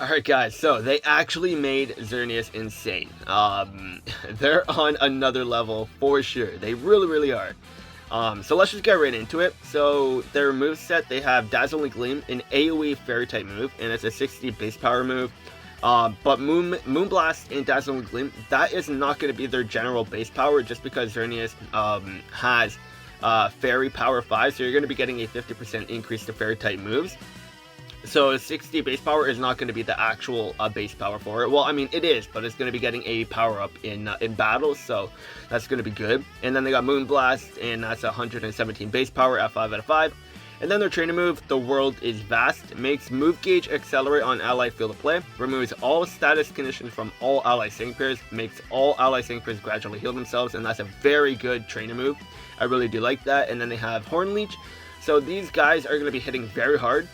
Alright guys, so they actually made Xerneas insane. They're on another level for sure. They really are. So let's just get right into it. So their moveset, they have Dazzling Gleam, an AoE fairy type move, and it's a 60 base power move. But Moonblast and Dazzling Gleam, that is not going to be their general base power, just because Xerneas has fairy power 5, so you're going to be getting a 50% increase to fairy type moves. So 60 base power is not going to be the actual base power for it. Well, I mean, it is, but it's going to be getting a power up in battle, so that's going to be good. And then they got Moonblast, and that's 117 base power at 5 out of 5. And then their training move, The World is Vast, makes move gauge accelerate on ally field of play, removes all status conditions from all ally sync pairs, makes all ally sync pairs gradually heal themselves, and that's a very good training move. I really do like that. And then they have Horn Leech. So these guys are going to be hitting very hard,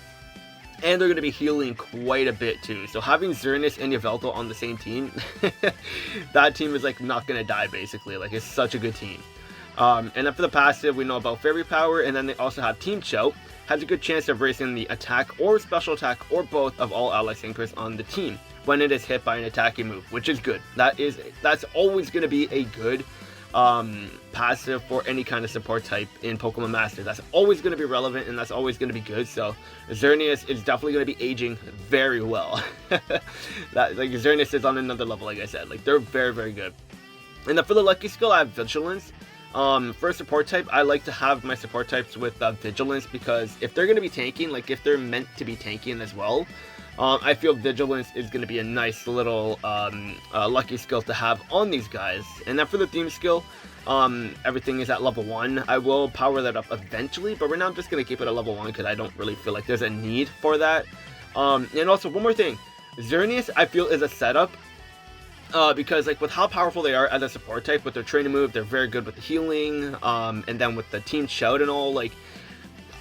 and they're going to be healing quite a bit too. So having Xerneas and Yveltal on the same team, that team is like not going to die basically. Like, it's such a good team. And then for the passive, we know about Fairy Power, and then they also have Team Shout. Has a good chance of raising the attack or special attack or both of all ally synchros on the team when it is hit by an attacking move, which is good. That's always going to be a good passive for any kind of support type in Pokemon Master. That's always going to be relevant, and that's always going to be good. So Xerneas is definitely going to be aging very well. Xerneas is on another level, like I said. Like, they're very good. And then for the lucky skill, I have Vigilance. For a support type, I like to have my support types with Vigilance, because if they're going to be tanking, like if they're meant to be tanking as well, I feel Vigilance is going to be a nice little lucky skill to have on these guys. And then for the theme skill, everything is at level 1. I will power that up eventually, but right now I'm just going to keep it at level 1 because I don't really feel like there's a need for that. And also, one more thing, Xerneas I feel is a setup, because like with how powerful they are as a support type, with their training move, they're very good with the healing, and then with the Team Shout and all, like,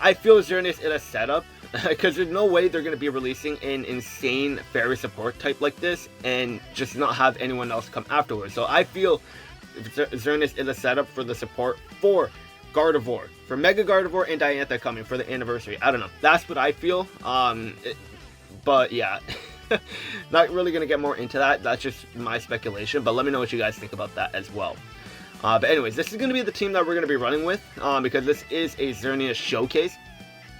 I feel Xerneas in a setup, because there's no way they're going to be releasing an insane fairy support type like this and just not have anyone else come afterwards. So I feel Xerneas is a setup for the support for Gardevoir, for Mega Gardevoir and Diantha coming for the anniversary. I don't know, that's what I feel. But yeah, not really going to get more into that. That's just my speculation, but let me know what you guys think about that as well. But anyways, this is going to be the team that we're going to be running with, because this is a Xerneas showcase.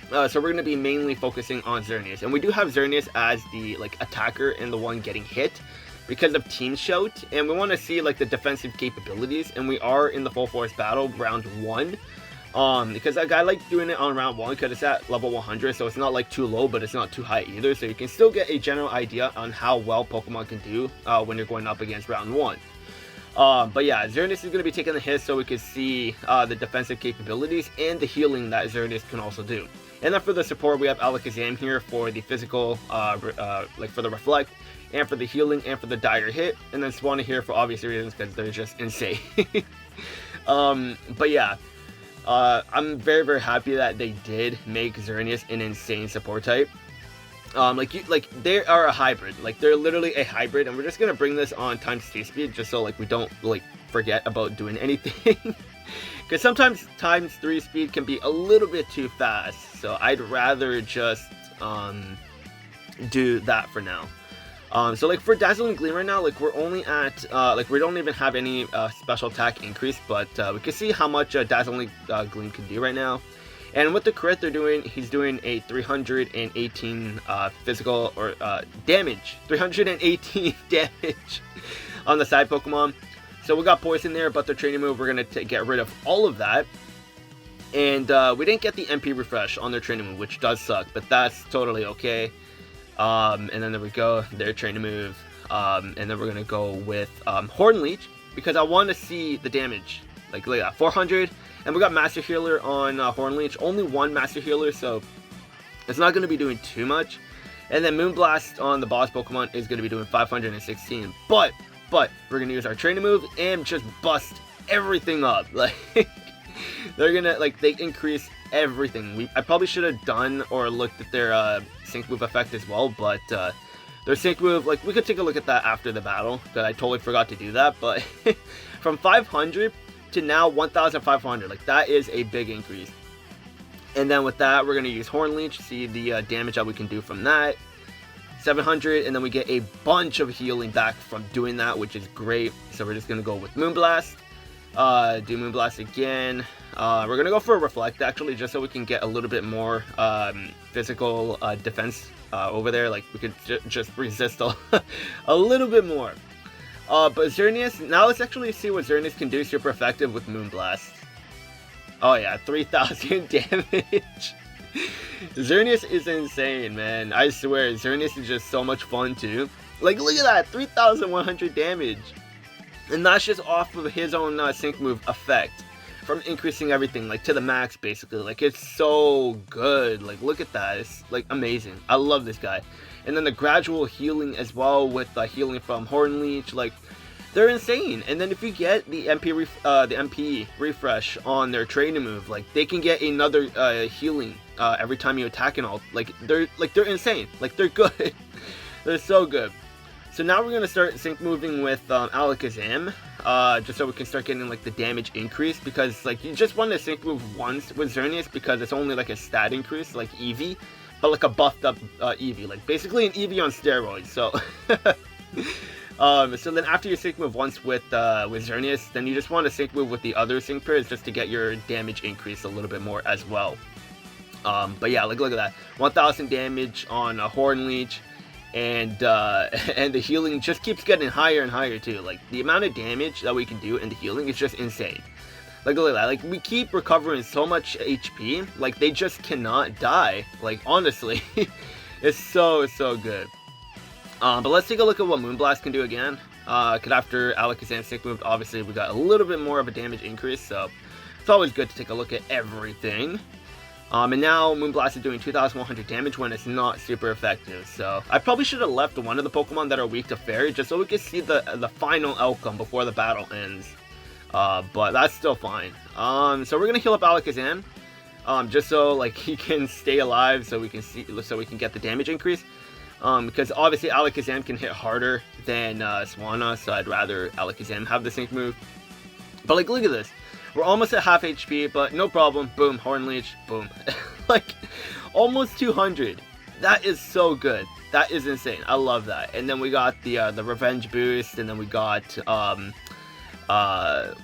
So we're going to be mainly focusing on Xerneas, and we do have Xerneas as the like attacker and the one getting hit because of Team Shout, and we want to see like the defensive capabilities, and we are in the full force battle round 1, because I like doing it on round 1 because it's at level 100, so it's not like too low, but it's not too high either, so you can still get a general idea on how well Pokemon can do when you're going up against round 1. But yeah, Xerneas is going to be taking the hit, so we can see the defensive capabilities and the healing that Xerneas can also do. And then for the support, we have Alakazam here for the physical, like for the Reflect, and for the healing, and for the Dire Hit. And then Swanna here for obvious reasons, because they're just insane. But yeah, I'm very happy that they did make Xerneas an insane support type. Like they are a hybrid. Like, they're literally a hybrid, and we're just gonna bring this on ×2 speed, just so like we don't like forget about doing anything. Because sometimes ×3 speed can be a little bit too fast, so I'd rather just do that for now. So like for Dazzling Gleam right now, like we're only at like we don't even have any special attack increase, but we can see how much Dazzling Gleam can do right now. And with the crit they're doing, he's doing a 318 physical or damage, 318 damage on the side Pokemon. So we got Poison there, but the training move, we're going to get rid of all of that. And we didn't get the MP refresh on their training move, which does suck, but that's totally okay. And then there we go, their training move. And then we're going to go with Horn Leech, because I want to see the damage. Like, look at that, 400. And we got Master Healer on Horn Leech, only one Master Healer, so it's not going to be doing too much. And then Moonblast on the boss Pokemon is going to be doing 516. But we're going to use our training move and just bust everything up. Like, they're going to, like, they increase everything. I probably should have done or looked at their sync move effect as well, but their sync move, like, we could take a look at that after the battle, because I totally forgot to do that. But from 500 to now 1,500, like, that is a big increase. And then with that, we're going to use Horn Leech, see the damage that we can do from that. 700, and then we get a bunch of healing back from doing that, which is great. So we're just gonna go with Moonblast. Do Moonblast again. We're gonna go for a Reflect actually, just so we can get a little bit more physical defense over there. Like we could just resist a little bit more. But Xerneas, now let's actually see what Xerneas can do super effective with Moonblast. Oh yeah, 3,000 damage. Xerneas is insane, man. I swear, Xerneas is just so much fun too. Like, look at that, 3,100 damage. And that's just off of his own sync move effect. From increasing everything, like, to the max, basically. Like, it's so good. Like, look at that. It's, like, amazing. I love this guy. And then the gradual healing as well with healing from Horn Leech. Like, they're insane. And then if you get the MP refresh on their training move, like, they can get another healing every time you attack and all. Like, they're insane. Like, they're good. They're so good. So now we're gonna start sync moving with Alakazam, just so we can start getting like the damage increase, because like you just want to sync move once with Xerneas because it's only like a stat increase, like Eevee, but like a buffed up Eevee, like basically an Eevee on steroids. So, so then after you sync move once with Xerneas, then you just want to sync move with the other sync pairs just to get your damage increase a little bit more as well. But yeah, like look at that, 1,000 damage on a Horn Leech. And the healing just keeps getting higher and higher too. Like the amount of damage that we can do in the healing is just insane. Like look at that. Like we keep recovering so much HP. Like they just cannot die. Like honestly, it's so good. But let's take a look at what Moonblast can do again. Cause after Alakazam sync moved, obviously we got a little bit more of a damage increase. So it's always good to take a look at everything. And now Moonblast is doing 2,100 damage when it's not super effective. So I probably should have left one of the Pokemon that are weak to Fairy just so we can see the final outcome before the battle ends. But that's still fine. So we're gonna heal up Alakazam, just so like he can stay alive, so we can get the damage increase. Because obviously Alakazam can hit harder than Swanna, so I'd rather Alakazam have the sync move. But like, look at this. We're almost at half HP, but no problem. Boom, Horn Leech, boom. Like, almost 200. That is so good. That is insane. I love that. And then we got the Revenge boost, and then we got,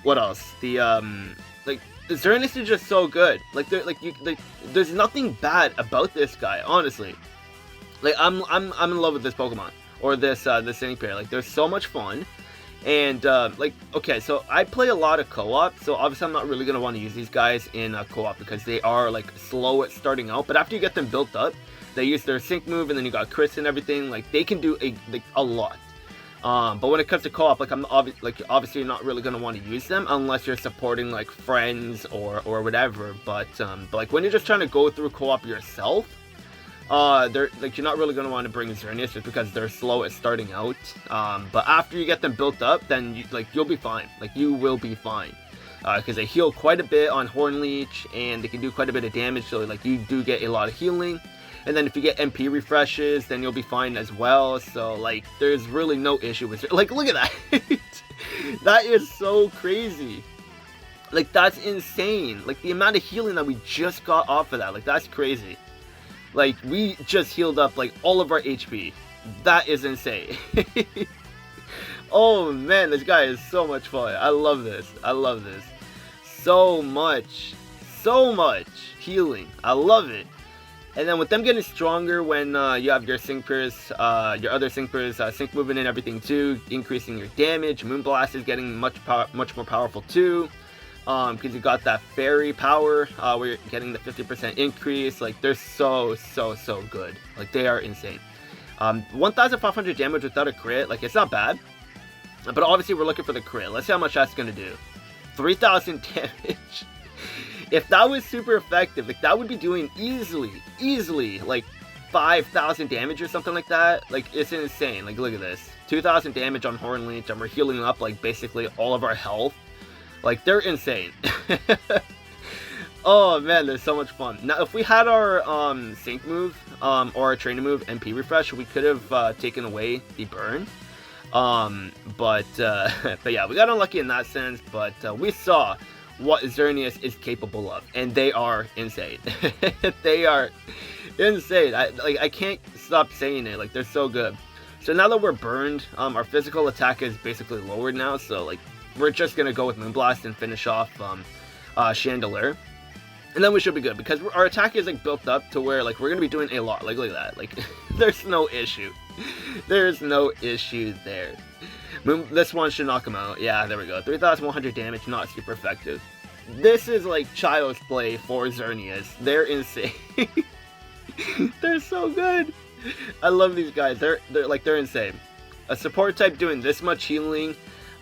what else? Like, Xerneas is just so good. Like, there's nothing bad about this guy, honestly. Like, I'm in love with this Pokemon, or this sync pair. Like, they're so much fun. And, like, okay, so I play a lot of co-op, so obviously I'm not really going to want to use these guys in co-op because they are, like, slow at starting out. But after you get them built up, they use their sync move, and then you got crits and everything. Like, they can do a lot. But when it comes to co-op, like, obviously you're not really going to want to use them unless you're supporting, like, friends or whatever. But, like, when you're just trying to go through co-op yourself, you're not really going to want to bring Xerneas just because they're slow at starting out. But after you get them built up, then you'll be fine. Like, you will be fine. Because they heal quite a bit on Horn Leech, and they can do quite a bit of damage, so like you do get a lot of healing. And then if you get MP refreshes, then you'll be fine as well. So like, there's really no issue with it. Like, look at that. That is so crazy. Like, that's insane. Like, the amount of healing that we just got off of that, like, that's crazy. Like, we just healed up, like, all of our HP. That is insane. Oh, man, this guy is so much fun. I love this. I love this. So much healing. I love it. And then with them getting stronger when you have your sync pairs, your other sync pairs, sync movement and everything too, increasing your damage. Moonblast is getting much more powerful too. Because you got that fairy power, where you're getting the 50% increase. Like, they're so good. Like, they are insane. 1,500 damage without a crit, like, it's not bad. But obviously we're looking for the crit. Let's see how much that's gonna do. 3,000 damage. If that was super effective, like, that would be doing easily, like, 5,000 damage or something like that. Like, it's insane. Like, look at this. 2,000 damage on Horn Leech, and we're healing up, like, basically all of our health. Like, they're insane. Oh man, they're so much fun. Now, if we had our sync move or our training move MP refresh, we could have taken away the burn. But yeah, we got unlucky in that sense. But we saw what Xerneas is capable of, and they are insane. They are insane. I can't stop saying it. Like, they're so good. So now that we're burned, our physical attack is basically lowered now. So like, we're just gonna go with Moonblast and finish off Chandelier. And then we should be good, because our attack is like built up to where like we're gonna be doing a lot. Like, look at that. Like, there's no issue. There's no issue there. This one should knock him out. Yeah, there we go. 3,100 damage, not super effective. This is like child's play for Xerneas. They're insane. They're so good. I love these guys. They're insane. A support type doing this much healing.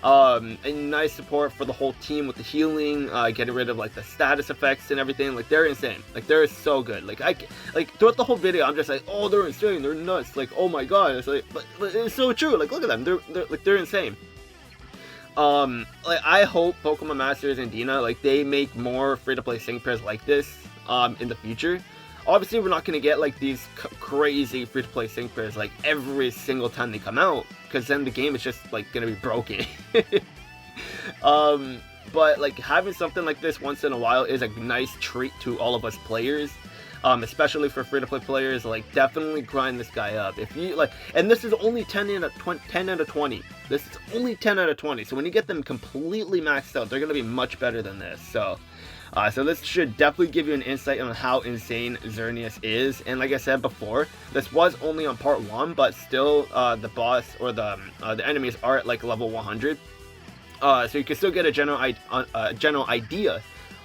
A nice support for the whole team with the healing, getting rid of like the status effects and everything. Like, they're insane. Like, they're so good. Like, throughout the whole video, I'm just like, oh, they're insane, they're nuts. Like, oh my god, it's like, but it's so true. Like, look at them. They're insane. Like, I hope Pokemon Masters and DeNA, like, they make more free-to-play sync pairs like this in the future. Obviously, we're not going to get like these crazy free-to-play sync pairs like every single time they come out, because then the game is just like going to be broken. But like, having something like this once in a while is a nice treat to all of us players, especially for free-to-play players. Like, definitely grind this guy up if you like. And this is only 10 out of 20. This is only 10 out of 20. So when you get them completely maxed out, they're going to be much better than this. So this should definitely give you an insight on how insane Xerneas is. And like I said before, this was only on part 1, but still the boss or the enemies are at like level 100. So you can still get a general idea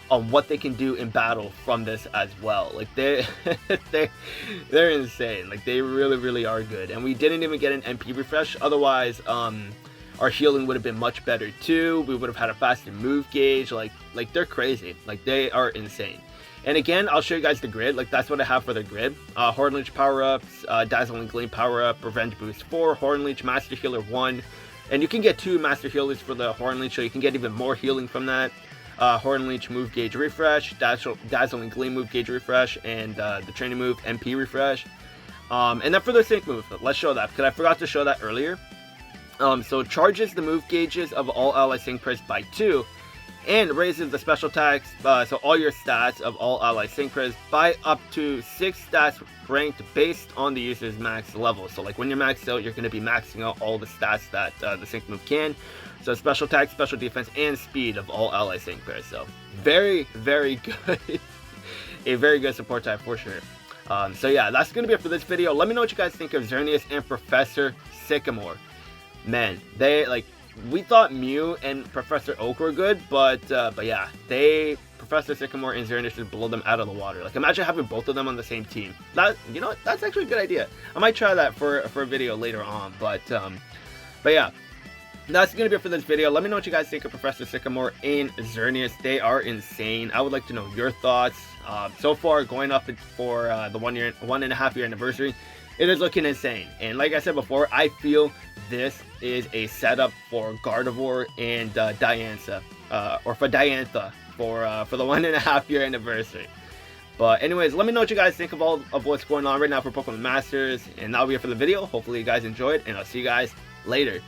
on what they can do in battle from this as well. Like, they're insane. Like, they really are good. And we didn't even get an MP refresh. Otherwise, our healing would have been much better too. We would have had a faster move gauge. Like they're crazy. Like, they are insane. And again, I'll show you guys the grid. Like, that's what I have for the grid. Hornleech power-ups, Dazzling Gleam power-up, Revenge Boost 4, Hornleech Master Healer 1. And you can get 2 Master Healers for the Hornleech, so you can get even more healing from that. Hornleech move gauge refresh, Dazzling Gleam move gauge refresh, and the training move MP refresh. And then for the sync move, let's show that, because I forgot to show that earlier. So it charges the move gauges of all ally sync pairs by 2, and raises the special attacks, so all your stats of all ally sync pairs by up to 6 stats ranked based on the user's max level. So like, when you're maxed out, you're going to be maxing out all the stats that the sync move can. So special attack, special defense, and speed of all ally sync pairs. So very good. A very good support type for sure. So yeah, that's going to be it for this video. Let me know what you guys think of Xerneas and Professor Sycamore. Man, we thought Mew and Professor Oak were good, but yeah, Professor Sycamore and Xerneas just blow them out of the water. Like, imagine having both of them on the same team. You know what? That's actually a good idea. I might try that for a video later on, but yeah. That's going to be it for this video. Let me know what you guys think of Professor Sycamore and Xerneas. They are insane. I would like to know your thoughts. So far, going up for the 1.5 year anniversary, it is looking insane. And like I said before, I feel this is a setup for Gardevoir and Diantha, or for Diantha for the 1.5 year anniversary. But anyways, let me know what you guys think of all of what's going on right now for Pokemon Masters. And that'll be it for the video. Hopefully you guys enjoyed, and I'll see you guys later.